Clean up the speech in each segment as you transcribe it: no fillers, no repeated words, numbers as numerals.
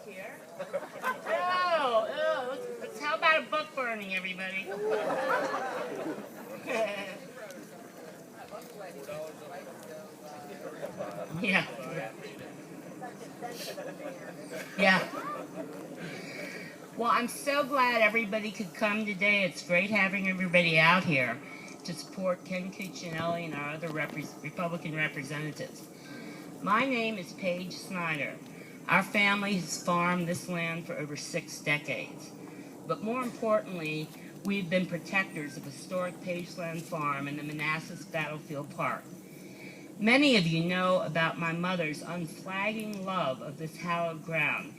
here. Oh, how about a book burning, everybody? Yeah. Yeah. Well, I'm so glad everybody could come today. It's great having everybody out here to support Ken Cuccinelli and our other Republican representatives. My name is Paige Snyder. Our family has farmed this land for over 6 decades. But more importantly, we've been protectors of historic Pageland Farm and the Manassas Battlefield Park. Many of you know about my mother's unflagging love of this hallowed ground.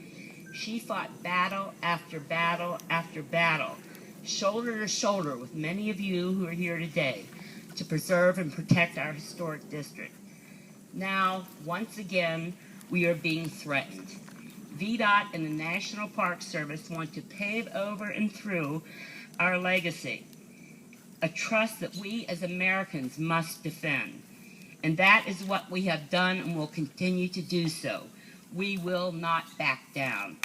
She fought battle after battle after battle, shoulder to shoulder with many of you who are here today, to preserve and protect our historic district. Now, once again, we are being threatened. VDOT and the National Park Service want to pave over and through our legacy, a trust that we as Americans must defend. And that is what we have done and will continue to do so. We will not back down.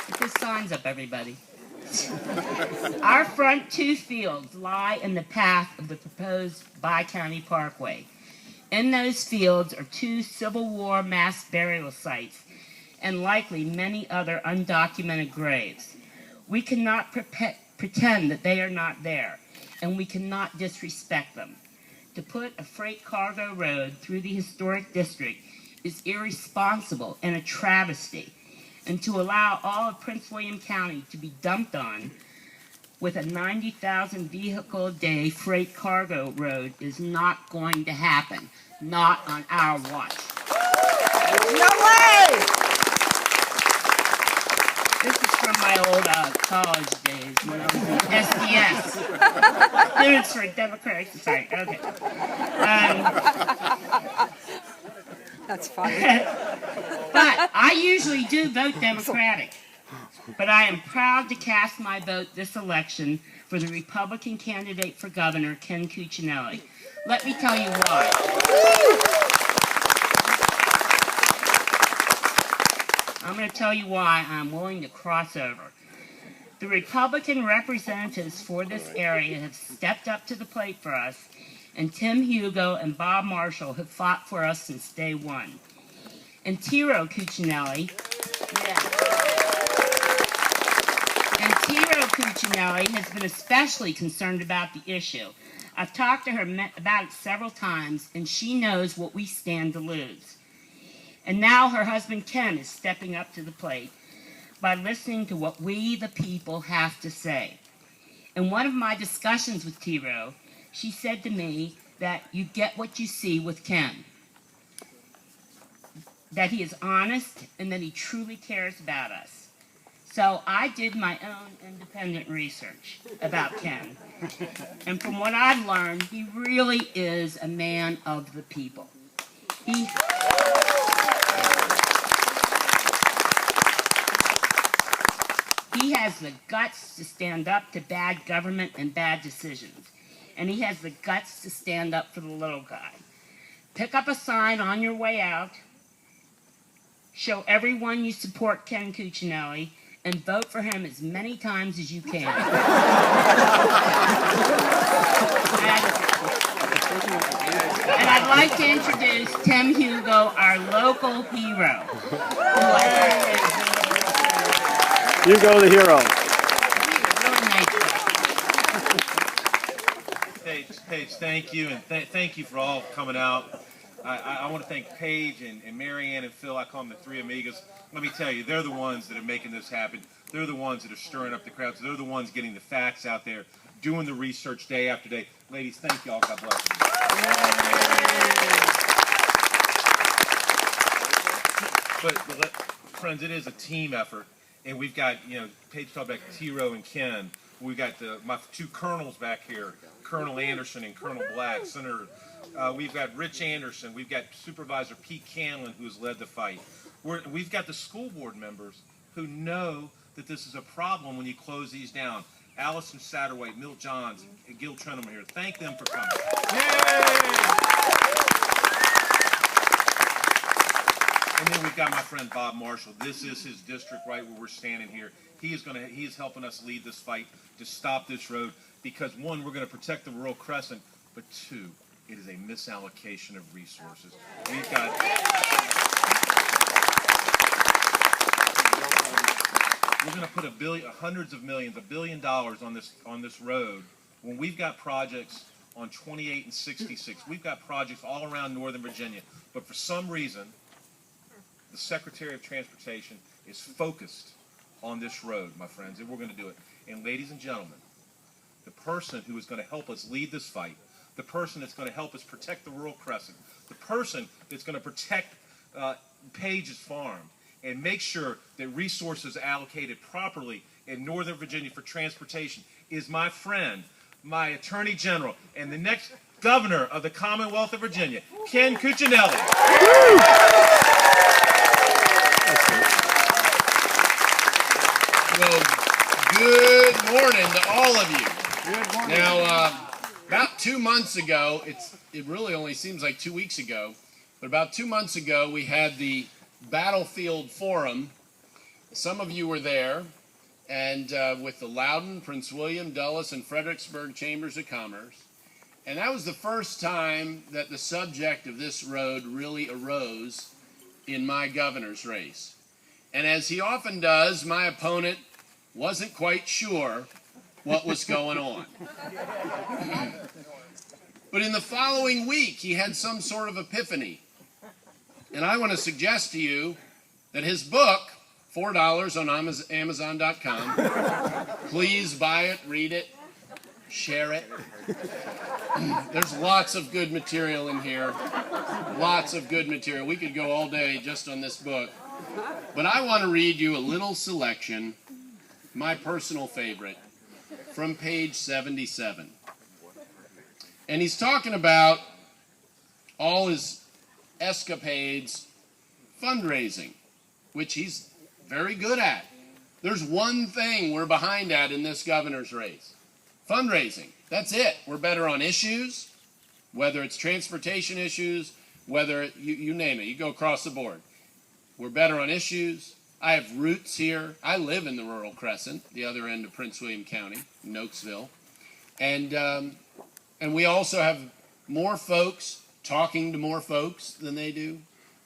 Put the signs up, everybody. Our front 2 fields lie in the path of the proposed Bi-County Parkway. In those fields are 2 Civil War mass burial sites and likely many other undocumented graves. We cannot pretend that they are not there, and we cannot disrespect them. To put a freight cargo road through the historic district is irresponsible and a travesty, and to allow all of Prince William County to be dumped on with a 90,000 vehicle a day freight cargo road is not going to happen, not on our watch. No way! This is from my old college days when I was in SDS. Students for Democratic Society. Okay. That's funny. But I usually do vote Democratic. But I am proud to cast my vote this election for the Republican candidate for governor, Ken Cuccinelli. Let me tell you why. I'm going to tell you why I'm willing to cross over. The Republican representatives for this area have stepped up to the plate for us, and Tim Hugo and Bob Marshall have fought for us since day one. And Tiro Cuccinelli, has been especially concerned about the issue. I've talked to her about it several times, and she knows what we stand to lose. And now her husband Ken is stepping up to the plate by listening to what we, the people, have to say. In one of my discussions with Tiro, she said to me that you get what you see with Ken. That he is honest and that he truly cares about us. So I did my own independent research about Ken. And from what I've learned, he really is a man of the people. He has the guts to stand up to bad government and bad decisions. And he has the guts to stand up for the little guy. Pick up a sign on your way out. Show everyone you support Ken Cuccinelli, and vote for him as many times as you can. And I'd like to introduce Tim Hugo, our local hero. Hugo the hero. Paige, thank you, and thank you for all coming out. I want to thank Paige and Marianne and Phil. I call them the three amigos. Let me tell you, they're the ones that are making this happen. They're the ones that are stirring up the crowds. They're the ones getting the facts out there, doing the research day after day. Ladies, thank you all. God bless you. But friends, it is a team effort, and we've got, Paige talked about Tiro and Ken. We've got my 2 colonels back here, Colonel Anderson and Colonel Black, Senator. We've got Rich Anderson. We've got Supervisor Pete Canlin, who has led the fight. We've got the school board members who know that this is a problem when you close these down. Allison Satterwhite, Milt Johns, and Gil Trenum are here. Thank them for coming. And then we've got my friend Bob Marshall. This is his district right where we're standing here. He is helping us lead this fight to stop this road because, one, we're going to protect the rural crescent, but two, it is a misallocation of resources. We've got we're going to put hundreds of millions, $1 billion on this road when we've got projects on 28 and 66. We've got projects all around Northern Virginia, but for some reason, the Secretary of Transportation is focused on this road, my friends, and we're going to do it. And ladies and gentlemen, the person who is going to help us lead this fight, the person that's going to help us protect the rural crescent, the person that's going to protect Page's farm and make sure that resources are allocated properly in Northern Virginia for transportation is my friend, my Attorney General, and the next Governor of the Commonwealth of Virginia, Ken Cuccinelli. Well, good morning to all of you. Good morning. Now, about 2 months ago, it really only seems like 2 weeks ago, but about 2 months ago, we had the Battlefield Forum. Some of you were there, and with the Loudoun, Prince William, Dulles, and Fredericksburg Chambers of Commerce. And that was the first time that the subject of this road really arose in my governor's race. And as he often does, my opponent wasn't quite sure what was going on. But in the following week, he had some sort of epiphany. And I want to suggest to you that his book, $4 on Amazon.com, please buy it, read it, share it. There's lots of good material in here. Lots of good material. We could go all day just on this book. But I want to read you a little selection, my personal favorite, from page 77. And he's talking about all his escapades fundraising, which he's very good at. There's one thing we're behind at in this governor's race. Fundraising. That's it. We're better on issues, whether it's transportation issues, whether you name it. You go across the board. We're better on issues. I have roots here. I live in the rural crescent, the other end of Prince William County, Nokesville. And we also have more folks talking to more folks than they do.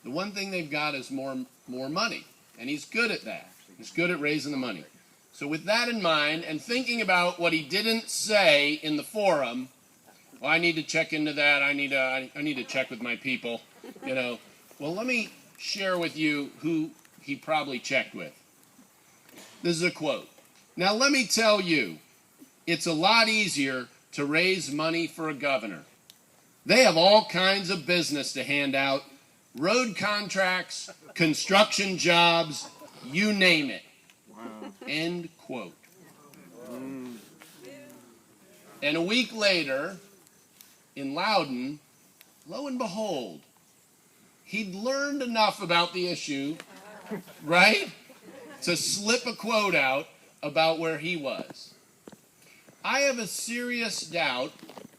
The one thing they've got is more money. And he's good at that. He's good at raising the money. So with that in mind, and thinking about what he didn't say in the forum, well, I need to check into that. I need to check with my people. Well, let me share with you who he probably checked with. This is a quote. Now, let me tell you, it's a lot easier to raise money for a governor. They have all kinds of business to hand out. Road contracts, construction jobs, you name it. Wow. End quote. And a week later, in Loudoun, lo and behold, he'd learned enough about the issue, right, to slip a quote out about where he was. I have a serious doubt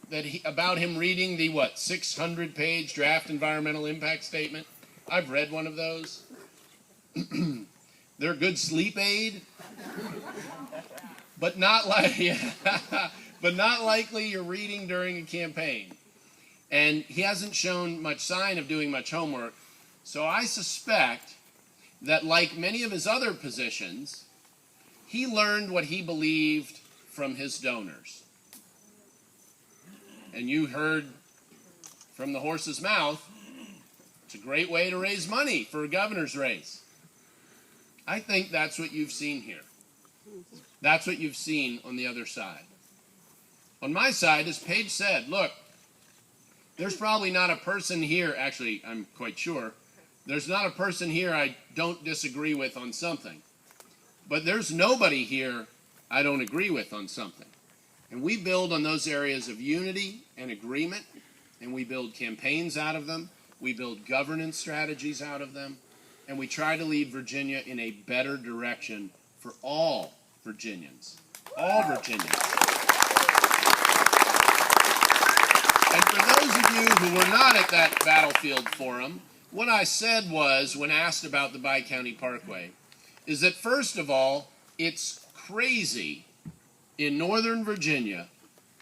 that about him reading the, 600-page draft environmental impact statement. I've read one of those. They're a good sleep aid, but not likely you're reading during a campaign. And he hasn't shown much sign of doing much homework. So I suspect that, like many of his other positions, he learned what he believed from his donors. And you heard from the horse's mouth, it's a great way to raise money for a governor's race. I think that's what you've seen here. That's what you've seen on the other side. On my side, as Paige said, look, there's probably not a person here, actually, I'm quite sure, there's not a person here I don't disagree with on something. But there's nobody here I don't agree with on something. And we build on those areas of unity and agreement, and we build campaigns out of them, we build governance strategies out of them, and we try to lead Virginia in a better direction for all Virginians. All Virginians. And for those of you who were not at that Battlefield Forum, what I said was, when asked about the Bi-County Parkway, is that first of all, it's crazy in Northern Virginia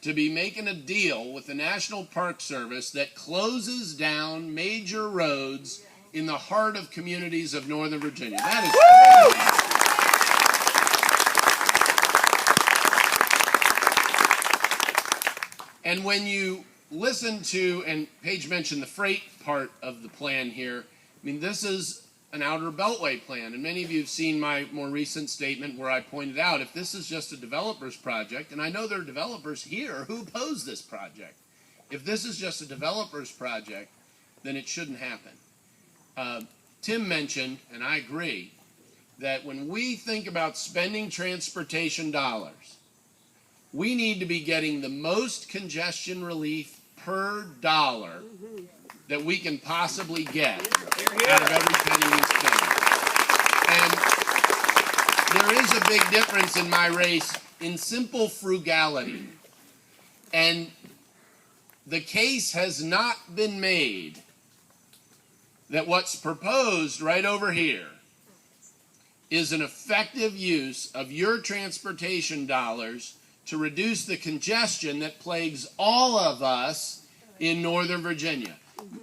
to be making a deal with the National Park Service that closes down major roads in the heart of communities of Northern Virginia. That is crazy. And when you listen to, and Paige mentioned the freight part of the plan here, I mean, this is an outer beltway plan, and many of you have seen my more recent statement where I pointed out if this is just a developer's project, and I know there are developers here who oppose this project, if this is just a developer's project, then it shouldn't happen. Tim mentioned, and I agree, that when we think about spending transportation dollars, we need to be getting the most congestion relief per dollar that we can possibly get out of every penny we spend. And there is a big difference in my race in simple frugality. And the case has not been made that what's proposed right over here is an effective use of your transportation dollars to reduce the congestion that plagues all of us in Northern Virginia.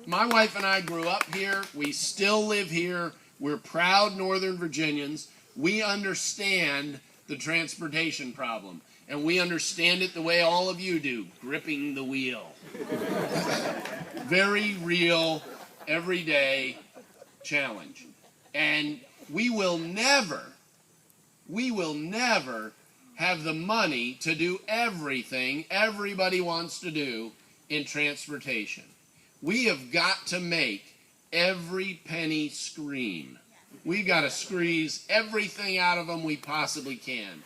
My wife and I grew up here. We still live here. We're proud Northern Virginians. We understand the transportation problem, and we understand it the way all of you do, gripping the wheel. Very real, everyday challenge. And we will never have the money to do everything everybody wants to do in transportation. We have got to make every penny scream. We've got to squeeze everything out of them we possibly can.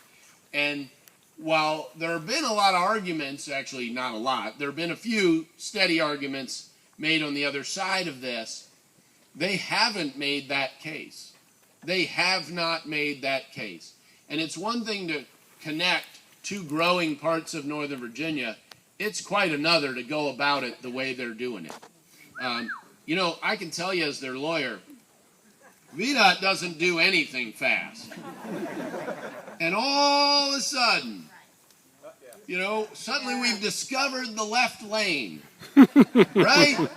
And while there have been a lot of arguments, actually not a lot, there have been a few steady arguments made on the other side of this, they haven't made that case. They have not made that case. And it's one thing to connect two growing parts of Northern Virginia. It's quite another to go about it the way they're doing it. You know, I can tell you as their lawyer, VDOT doesn't do anything fast. And all of a sudden, you know, suddenly we've discovered the left lane, right?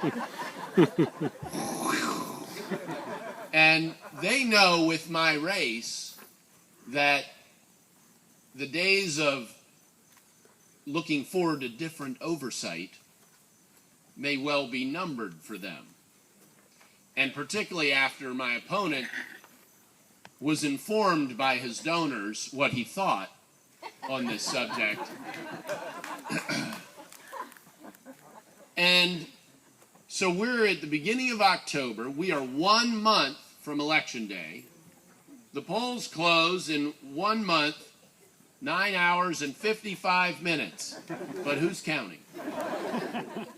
And they know with my race that the days of looking forward to different oversight may well be numbered for them. And particularly after my opponent was informed by his donors what he thought on this subject. And so we're at the beginning of October. We are 1 month from Election Day. The polls close in 1 month, 9 hours and 55 minutes. But who's counting?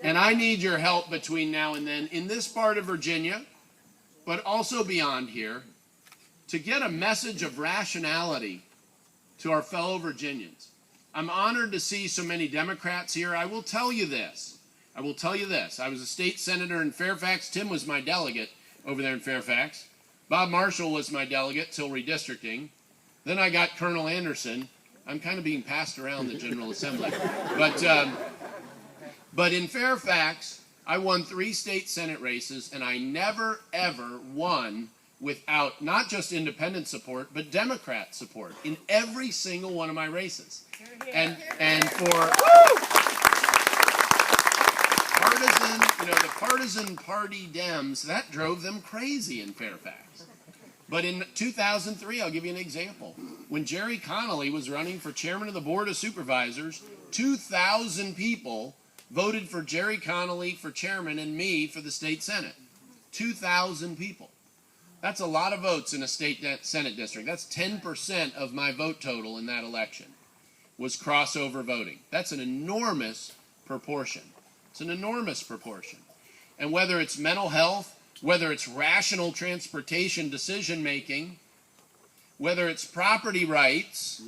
And I need your help between now and then in this part of Virginia, but also beyond here, to get a message of rationality to our fellow Virginians. I'm honored to see so many Democrats here. I will tell you this. I was a state senator in Fairfax. Tim was my delegate over there in Fairfax. Bob Marshall was my delegate till redistricting. Then I got Colonel Anderson. I'm kind of being passed around the General Assembly. But in Fairfax, I won 3 state Senate races, and I never, ever won without not just independent support, but Democrat support in every single one of my races. And for partisan, the partisan party Dems, that drove them crazy in Fairfax. But in 2003, I'll give you an example. When Jerry Connolly was running for chairman of the Board of Supervisors, 2,000 people voted for Jerry Connolly for chairman and me for the state Senate. 2,000 people. That's a lot of votes in a state Senate district. That's 10% of my vote total in that election was crossover voting. That's an enormous proportion. It's an enormous proportion. And whether it's mental health, whether it's rational transportation decision making, whether it's property rights,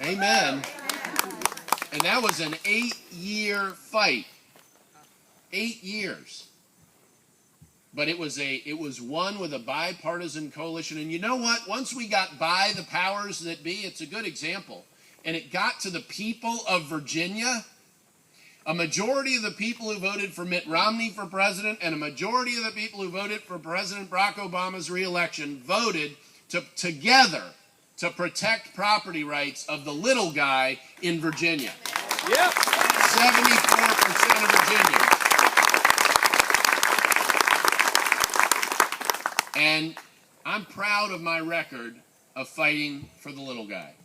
Amen. And that was an 8-year fight. 8 years. But it was won with a bipartisan coalition. And you know what? Once we got by the powers that be, it's a good example. And it got to the people of Virginia. A majority of the people who voted for Mitt Romney for president and a majority of the people who voted for President Barack Obama's reelection voted together to protect property rights of the little guy in Virginia. Yep. 74% of Virginians. And I'm proud of my record of fighting for the little guy.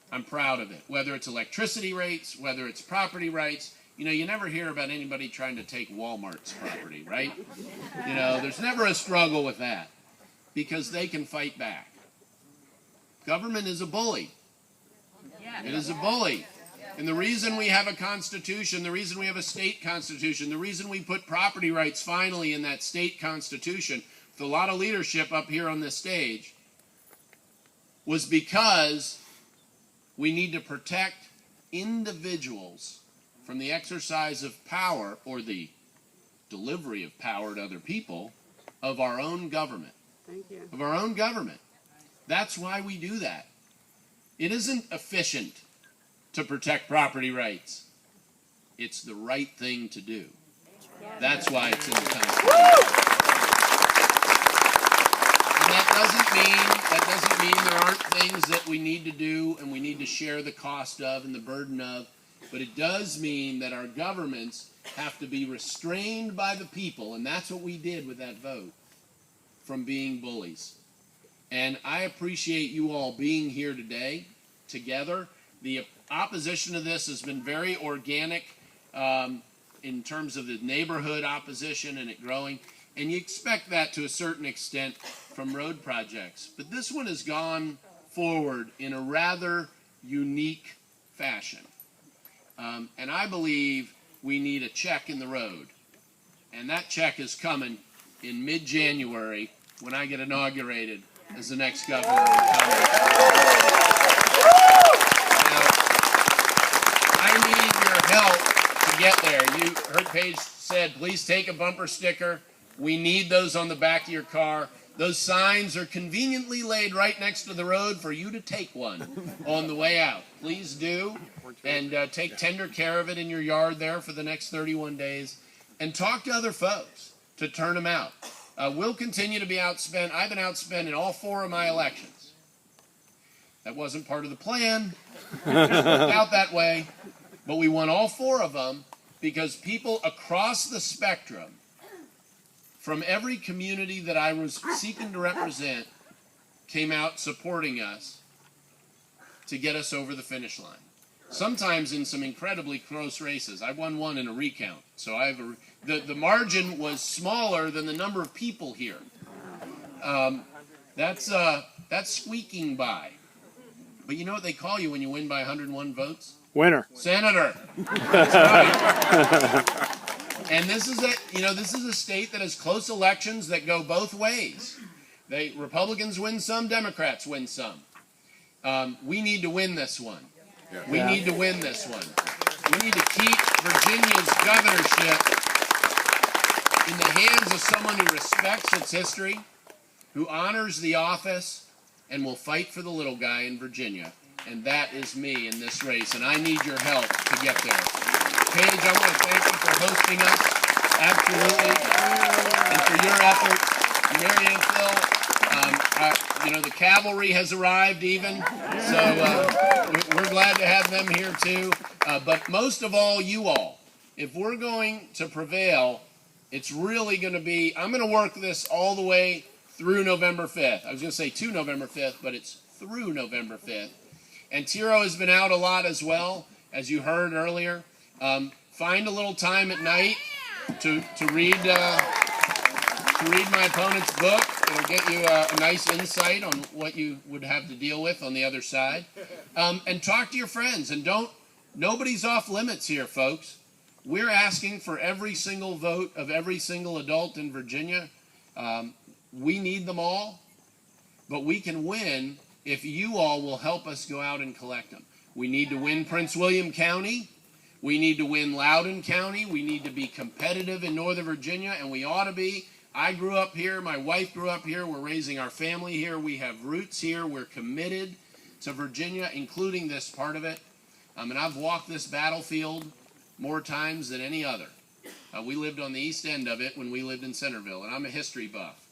I'm proud of it. Whether it's electricity rates, whether it's property rights. You know, you never hear about anybody trying to take Walmart's property, right? You know, there's never a struggle with that because they can fight back. Government is a bully. It is a bully. And the reason we have a constitution, the reason we have a state constitution, the reason we put property rights finally in that state constitution, with a lot of leadership up here on this stage, was because we need to protect individuals from the exercise of power or the delivery of power to other people of our own government. Thank you. Of our own government. That's why we do that. It isn't efficient to protect property rights. It's the right thing to do. That's why it's in the Constitution. And that doesn't mean there aren't things that we need to do and we need to share the cost of and the burden of, but it does mean that our governments have to be restrained by the people, and that's what we did with that vote, from being bullies. And I appreciate you all being here today together. The opposition to this has been very organic in terms of the neighborhood opposition and it growing. And you expect that to a certain extent from road projects. But this one has gone forward in a rather unique fashion. And I believe we need a check in the road. And that check is coming in mid-January when I get inaugurated as the next governor of the Commonwealth. Now, I need your help to get there. You heard Paige said, please take a bumper sticker. We need those on the back of your car. Those signs are conveniently laid right next to the road for you to take one on the way out. Please do. And take tender care of it in your yard there for the next 31 days. And talk to other folks to turn them out. We'll continue to be outspent. I've been outspent in all 4 of my elections. That wasn't part of the plan. It worked out that way. But we won all 4 of them because people across the spectrum from every community that I was seeking to represent came out supporting us to get us over the finish line. Sometimes in some incredibly close races. I won one in a recount. So I have the margin was smaller than the number of people here. That's squeaking by. But you know what they call you when you win by 101 votes? Winner. Senator. That's right. And this is a state that has close elections that go both ways. Republicans win some, Democrats win some. We need to win this one. We need to win this one. We need to keep Virginia's governorship in the hands of someone who respects its history, who honors the office, and will fight for the little guy in Virginia. And that is me in this race, and I need your help to get there. Paige, I want to thank you for hosting us. Absolutely. And for your efforts. Mary and Phil, the cavalry has arrived even. So we're glad to have them here too. But most of all, you all. If we're going to prevail, it's really going to be, I'm going to work this all the way through November 5th. I was going to say to November 5th, but it's through November 5th. And Tiro has been out a lot as well, as you heard earlier. Find a little time at night to read my opponent's book. It'll get you a nice insight on what you would have to deal with on the other side. And talk to your friends. And nobody's off limits here, folks. We're asking for every single vote of every single adult in Virginia. We need them all, but we can win if you all will help us go out and collect them. We need to win Prince William County. We need to win Loudoun County. We need to be competitive in Northern Virginia, and we ought to be. I grew up here. My wife grew up here. We're raising our family here. We have roots here. We're committed to Virginia, including this part of it. And I've walked this battlefield more times than any other. We lived on the east end of it when we lived in Centerville, and I'm a history buff.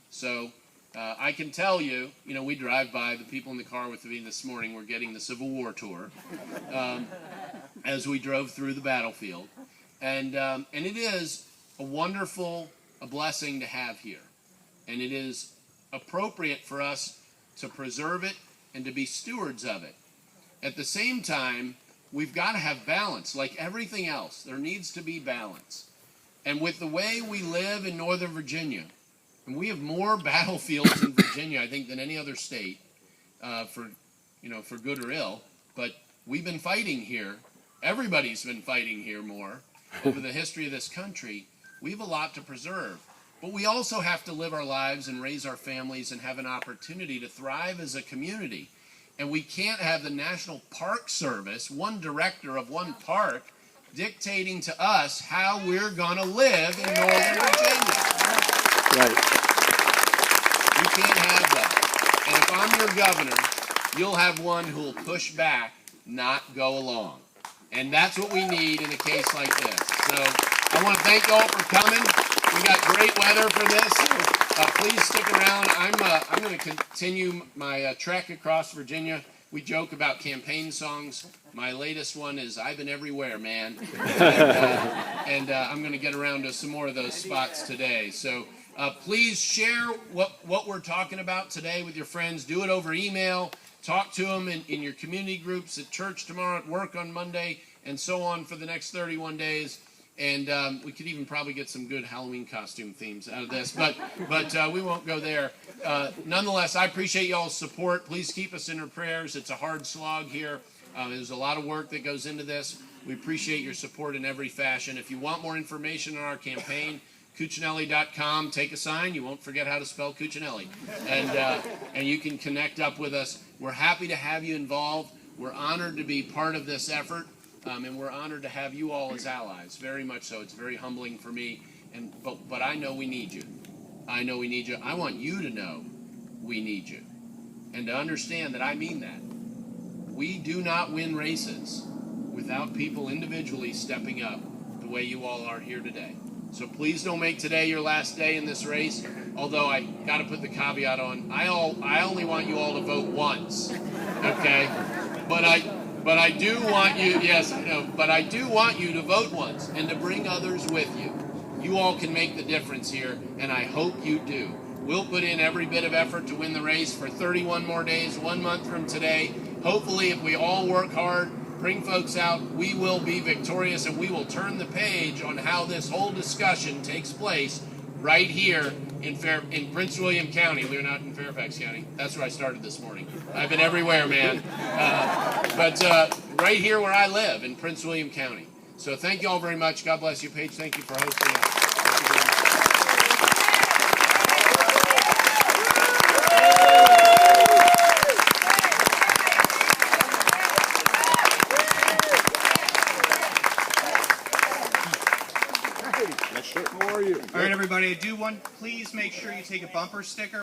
So I can tell you, we drive by, the people in the car with me this morning were getting the Civil War tour as we drove through the battlefield. And it is a wonderful blessing to have here. And it is appropriate for us to preserve it and to be stewards of it. At the same time, we've got to have balance. Like everything else, there needs to be balance. And with the way we live in Northern Virginia, and we have more battlefields in Virginia, I think, than any other state, for good or ill. But we've been fighting here. Everybody's been fighting here more over the history of this country. We have a lot to preserve. But we also have to live our lives and raise our families and have an opportunity to thrive as a community. And we can't have the National Park Service, one director of one park, dictating to us how we're going to live in Northern Virginia. Right. You can't have that. And if I'm your governor, you'll have one who will push back, not go along. And that's what we need in a case like this. So I want to thank you all for coming. We got great weather for this. Please stick around. I'm going to continue my trek across Virginia. We joke about campaign songs. My latest one is "I've Been Everywhere, Man," and I'm going to get around to some more of those spots today. So please share what we're talking about today with your friends. Do it over email. Talk to them in your community groups, at church tomorrow, at work on Monday, and so on for the next 31 days. And we could even probably get some good Halloween costume themes out of this, but we won't go there. Nonetheless, I appreciate y'all's support. Please keep us in your prayers. It's a hard slog here. There's a lot of work that goes into this. We appreciate your support in every fashion. If you want more information on our campaign, Cuccinelli.com. Take a sign. You won't forget how to spell Cuccinelli. And you can connect up with us. We're happy to have you involved. We're honored to be part of this effort. And we're honored to have you all as allies, very much so. It's very humbling for me, but I know we need you. I know we need you. I want you to know we need you, and to understand that I mean that. We do not win races without people individually stepping up the way you all are here today. So please don't make today your last day in this race, although I got to put the caveat on. I only want you all to vote once, okay? But I do want you, yes, I know, but I do want you to vote once and to bring others with you. You all can make the difference here, and I hope you do. We'll put in every bit of effort to win the race for 31 more days, 1 month from today. Hopefully, if we all work hard, bring folks out, we will be victorious, and we will turn the page on how this whole discussion takes place right here in Prince William County. We're not in Fairfax County. That's where I started this morning. I've been everywhere, man. But right here where I live in Prince William County. So thank you all very much. God bless you, Paige. Thank you for hosting us. Thank you very much. How are you? All right, everybody, please make sure you take a bumper sticker